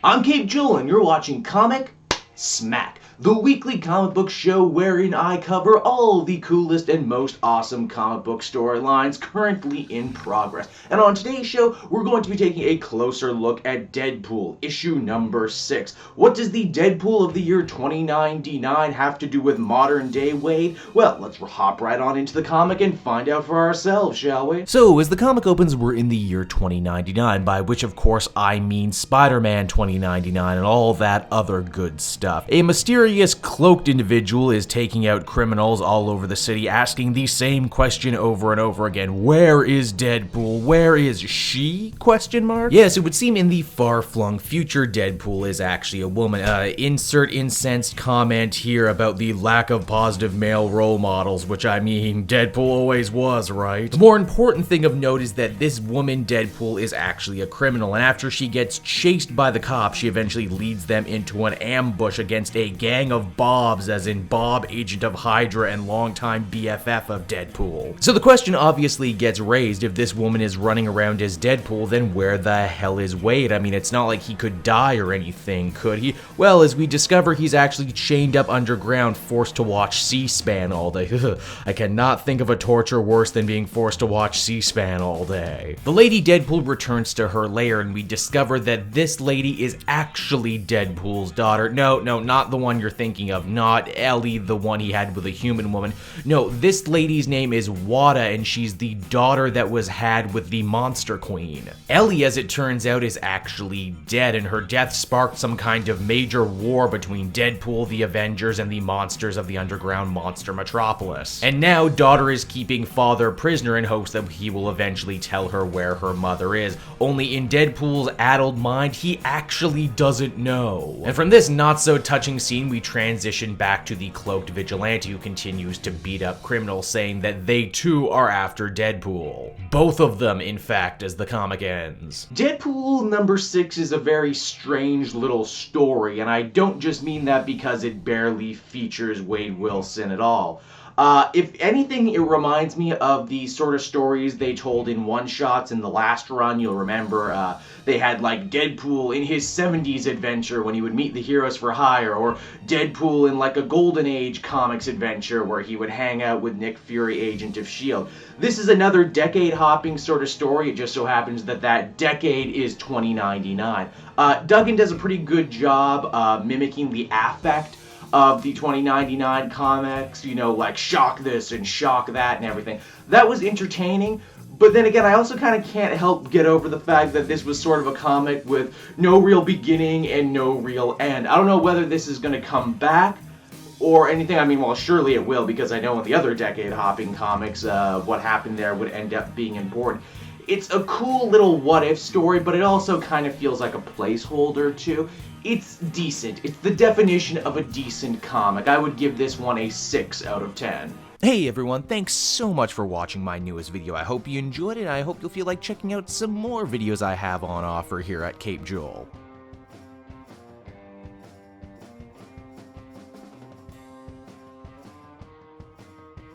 I'm Cape Joel, and you're watching Comic Smack, the weekly comic book show wherein I cover all the coolest and most awesome comic book storylines currently in progress. And on today's show, we're going to be taking a closer look at Deadpool, issue number 6. What does the Deadpool of the year 2099 have to do with modern day Wade? Well, let's hop right on into the comic and find out for ourselves, shall we? So, as the comic opens, we're in the year 2099, by which of course I mean Spider-Man 2099 and all that other good stuff. A mysterious cloaked individual is taking out criminals all over the city, asking the same question over and over again. Where is Deadpool? Where is she? Question mark? Yes, it would seem in the far-flung future Deadpool is actually a woman. Insert incensed comment here about the lack of positive male role models, which I mean, Deadpool always was, right? The more important thing of note is that this woman Deadpool is actually a criminal, and after she gets chased by the cops, she eventually leads them into an ambush against a gang of Bobs, as in Bob, agent of Hydra and longtime BFF of Deadpool. So the question obviously gets raised, if this woman is running around as Deadpool, then where the hell is Wade? I mean, it's not like he could die or anything, could he? Well, as we discover, he's actually chained up underground, forced to watch C-SPAN all day. I cannot think of a torture worse than being forced to watch C-SPAN all day. The Lady Deadpool returns to her lair, and we discover that this lady is actually Deadpool's daughter. No, not the one you're thinking of, not Ellie, the one he had with a human woman. No, this lady's name is Wada, and she's the daughter that was had with the Monster Queen. Ellie, as it turns out, is actually dead, and her death sparked some kind of major war between Deadpool, the Avengers, and the monsters of the underground monster metropolis. And now, daughter is keeping father prisoner in hopes that he will eventually tell her where her mother is. Only in Deadpool's addled mind, he actually doesn't know. And from this not-so-touching scene, we transition back to the cloaked vigilante who continues to beat up criminals, saying that they too are after Deadpool. Both of them, in fact, as the comic ends. Deadpool number 6 is a very strange little story, and I don't just mean that because it barely features Wade Wilson at all. If anything, it reminds me of the sort of stories they told in one-shots in the last run. You'll remember they had like Deadpool in his 70s adventure when he would meet the heroes for hire, or Deadpool in like a Golden Age comics adventure where he would hang out with Nick Fury, agent of S.H.I.E.L.D. This is another decade-hopping sort of story. It just so happens that that decade is 2099. Duggan does a pretty good job mimicking the affect of the 2099 comics, you know, like shock this and shock that and everything. That was entertaining, but then again, I also kind of can't help get over the fact that this was sort of a comic with no real beginning and no real end. I don't know whether this is going to come back or anything. I mean, well, surely it will, because I know in the other decade-hopping comics, what happened there would end up being important. It's a cool little what-if story, but it also kind of feels like a placeholder, too. It's decent. It's the definition of a decent comic. I would give this one a 6 out of 10. Hey everyone, thanks so much for watching my newest video. I hope you enjoyed it, and I hope you'll feel like checking out some more videos I have on offer here at Cape Joel.